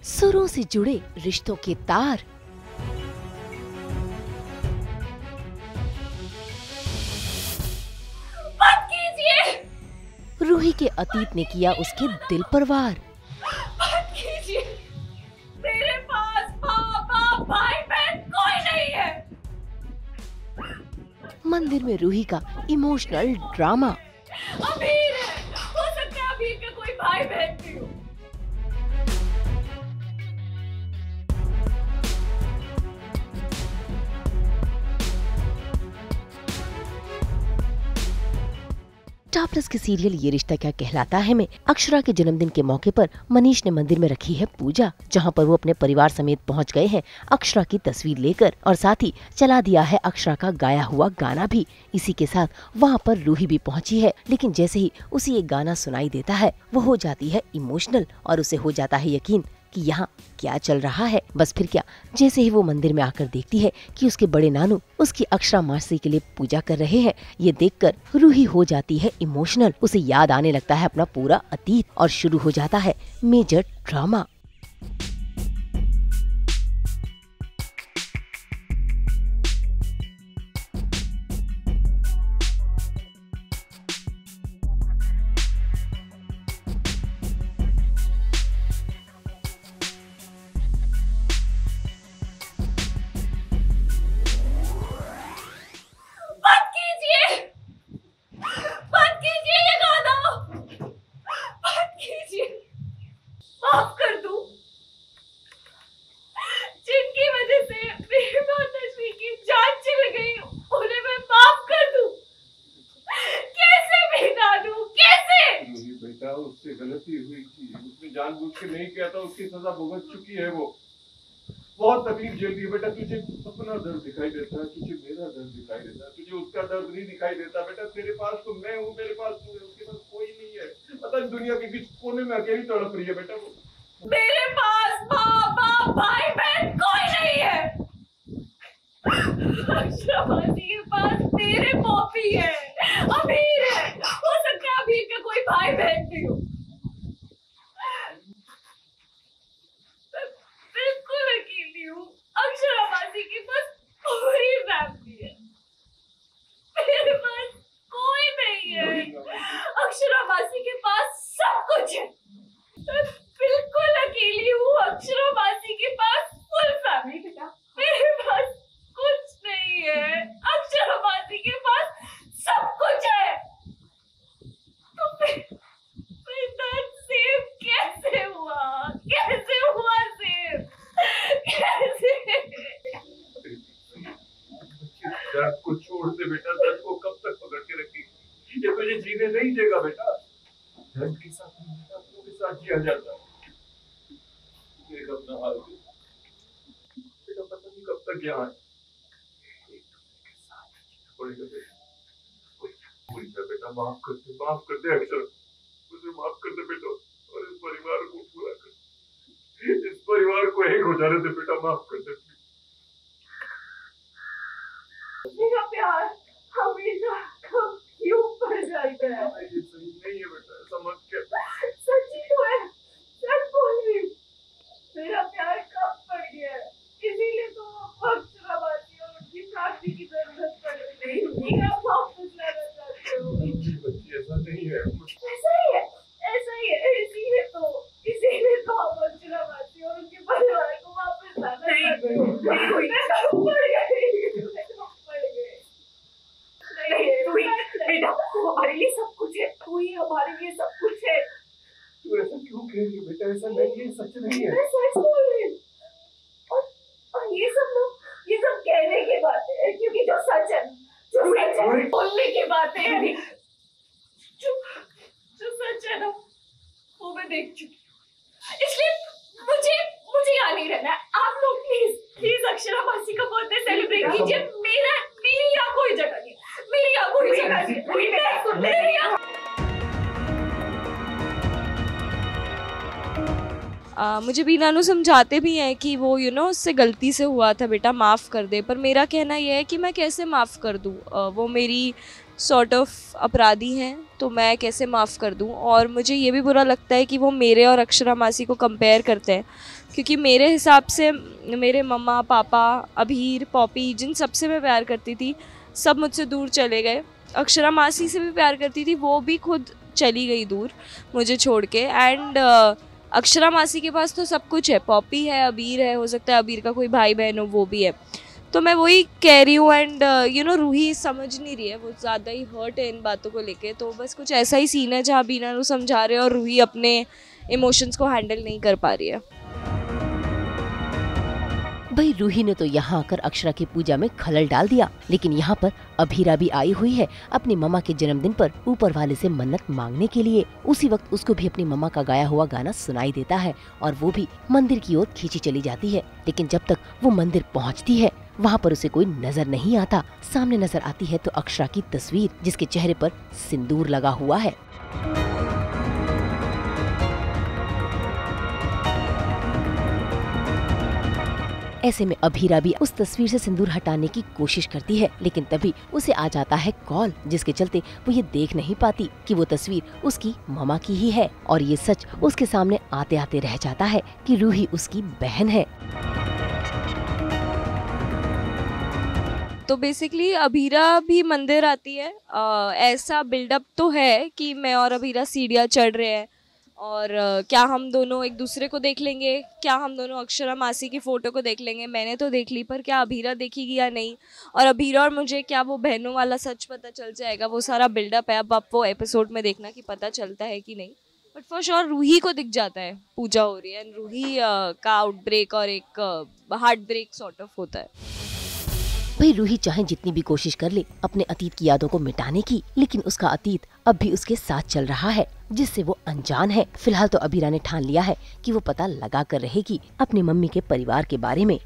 सुरों से जुड़े रिश्तों के तार। मत कीजिए। रूही के अतीत ने किया उसके दिल पर वार। मत कीजिए। मेरे पास माँ बाप भाई बहन कोई नहीं है। मंदिर में रूही का इमोशनल ड्रामा। अमीर है, हो सकता है अमीर का कोई भाई बहन भी हो। स्टार प्लस के सीरियल ये रिश्ता क्या कहलाता है में अक्षरा के जन्मदिन के मौके पर मनीष ने मंदिर में रखी है पूजा, जहां पर वो अपने परिवार समेत पहुंच गए हैं अक्षरा की तस्वीर लेकर, और साथ ही चला दिया है अक्षरा का गाया हुआ गाना भी। इसी के साथ वहां पर रूही भी पहुंची है, लेकिन जैसे ही उसे ये गाना सुनाई देता है वो हो जाती है इमोशनल और उसे हो जाता है यकीन कि यहाँ क्या चल रहा है। बस फिर क्या, जैसे ही वो मंदिर में आकर देखती है कि उसके बड़े नानू उसकी अक्षरा मासी के लिए पूजा कर रहे हैं, ये देखकर रूही हो जाती है इमोशनल। उसे याद आने लगता है अपना पूरा अतीत और शुरू हो जाता है मेजर ड्रामा। माफ कर दूं, जिनकी वजह से मेरी माताश्री की जान चली गई, उन्हें मैं माफ कर दूं। कैसे बिना दूं, कैसे? बेटा, उससे गलती हुई थी, उसने जानबूझ के नहीं किया था, उसकी सजा भुगत चुकी है। वो बहुत तकलीफ झेलती है बेटा। तुझे अपना दर्द दिखाई देता है, तुझे मेरा दर्द दिखाई देता है, तुझे उसका दर्द नहीं दिखाई देता। बेटा, तेरे पास तो मैं हूँ, मेरे पास तू है, उसके पास कोई नहीं है। पता नहीं दुनिया के किस कोने में अकेली तड़प रही है बेटा वो। मेरे पास माँ बाप भाई बहन कोई नहीं है। अक्षरा मासी के पास मेरे पॉपी है, अमीर है, हो सकता है अमीर का कोई भाई बहन भी हो। बिल्कुल अकेली हूँ। अक्षरा मासी के पास पूरी फैमिली है, मेरे पास कोई नहीं है। अक्षरा मासी के पास सब कुछ है। बिल्कुल अकेली हूँ। अक्षरा मासी के पास फुल फैमिली बेटा, मेरे पास कुछ नहीं है। अक्षरा मासी के पास सब कुछ है। तो फिर दर्द सेव कैसे हुआ? कैसे हुआ सेव? कैसे? दर्द को छोड़ दे बेटा, दर्द को कब तक पकड़ के रखेगी? ये तुझे जीने नहीं देगा बेटा। दर्द के साथ अपनों के साथ जिया जाता है। देख अपना हाल बेटा, पता नहीं कब तक यहाँ है। पड़ेगा बेटा, माफ कर दे अक्षर, मुझे माफ कर दे बेटा, और इस परिवार को पूरा कर, इस परिवार को एक हो जाने दे बेटा, माफ कर दे। मेरा प्यार हमेशा कम क्यों पड़ जाता है? ये सही नहीं है बेटा, ऐसा मत कर। सच ही तो है, सच बोल रही हूँ। मेरा प्यार कम पड़ गया है, इसीलिए तो अक्षरा मासी और उनकी शादी की जरूरत पड़ रही है। आप वापस लाना चाहते हो? बच्ची, ऐसा नहीं है। ऐसा ही है, इसीलिए तो आप अक्षरा मासी और उनके परिवार को वापस लाना चाहते हो। बेटा, वो हमारे लिए सब कुछ है, तू ही हमारे लिए सब कुछ है। तू ऐसा क्यों कह रही है बेटा? ऐसा नहीं है, सच नहीं है। मैं सच बोल रही हूँ। और ये सब कहने की बातें हैं, क्योंकि जो सच है बोलने की बातें हैं। जो सच है ना, वो मैं देख चुकी हूँ। इसलिए मुझे यहाँ नहीं रहना है। आप लोग प्लीज अक्षरा मासी का बर्थडे सेलिब्रेट कीजिए। मेरी यहाँ कोई जगह नहीं, मेरी यहाँ कोई जगह नहीं, मेरी यहाँ। मुझे बीनानू समझाते भी हैं कि वो उससे गलती से हुआ था बेटा, माफ़ कर दे। पर मेरा कहना यह है कि मैं कैसे माफ़ कर दूँ, वो मेरी सॉर्ट ऑफ अपराधी हैं, तो मैं कैसे माफ़ कर दूँ। और मुझे ये भी बुरा लगता है कि वो मेरे और अक्षरा मासी को कंपेयर करते हैं, क्योंकि मेरे हिसाब से मेरे मम्मा पापा, अभीर, पॉपी, जिन सबसे मैं प्यार करती थी सब मुझसे दूर चले गए। अक्षरा मासी से भी प्यार करती थी, वो भी खुद चली गई दूर मुझे छोड़ के। एंड अक्षरा मासी के पास तो सब कुछ है, पॉपी है, अबीर है, हो सकता है अबीर का कोई भाई बहन हो, वो भी है। तो मैं वही कह रही हूँ। एंड रूही समझ नहीं रही है, वो ज़्यादा ही हर्ट है इन बातों को लेके। तो बस कुछ ऐसा ही सीन है जहाँ बीनानू समझा रहे हैं और रूही अपने इमोशंस को हैंडल नहीं कर पा रही है। भाई रूही ने तो यहाँ आकर अक्षरा की पूजा में खलल डाल दिया, लेकिन यहाँ पर अभीरा भी आई हुई है अपनी मम्मा के जन्मदिन पर ऊपर वाले से मन्नत मांगने के लिए। उसी वक्त उसको भी अपनी मम्मा का गाया हुआ गाना सुनाई देता है और वो भी मंदिर की ओर खींची चली जाती है। लेकिन जब तक वो मंदिर पहुँचती है वहाँ पर उसे कोई नजर नहीं आता। सामने नजर आती है तो अक्षरा की तस्वीर, जिसके चेहरे पर सिंदूर लगा हुआ है। ऐसे में अभीरा भी उस तस्वीर से सिंदूर हटाने की कोशिश करती है, लेकिन तभी उसे आ जाता है कॉल, जिसके चलते वो ये देख नहीं पाती कि वो तस्वीर उसकी मम्मा की ही है। और ये सच उसके सामने आते आते रह जाता है कि रूही उसकी बहन है। तो बेसिकली अभीरा भी मंदिर आती है। ऐसा बिल्डअप तो है कि मैं और अभीरा सीढ़ियाँ चढ़ रहे हैं और क्या हम दोनों एक दूसरे को देख लेंगे, क्या हम दोनों अक्षरा मासी की फ़ोटो को देख लेंगे। मैंने तो देख ली, पर क्या अभीरा देखेगी या नहीं, और अभीरा और मुझे क्या वो बहनों वाला सच पता चल जाएगा। वो सारा बिल्डअप है, अब आप वो एपिसोड में देखना कि पता चलता है कि नहीं। बट फॉर श्योर रूही को दिख जाता है पूजा हो रही है, एंड रूही का आउटब्रेक और एक हार्ट ब्रेक सॉर्ट ऑफ होता है। भाई रूही चाहे जितनी भी कोशिश कर ले अपने अतीत की यादों को मिटाने की, लेकिन उसका अतीत अब भी उसके साथ चल रहा है, जिससे वो अनजान है। फिलहाल तो अभीरा ने ठान लिया है कि वो पता लगा कर रहेगी अपनी मम्मी के परिवार के बारे में।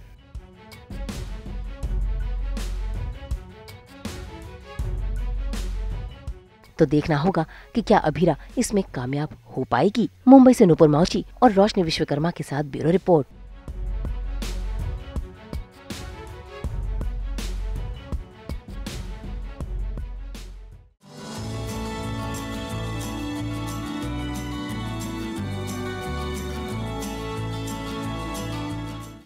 तो देखना होगा कि क्या अभीरा इसमें कामयाब हो पाएगी। मुंबई से नूपुर मौची और रोशनी विश्वकर्मा के साथ ब्यूरो रिपोर्ट।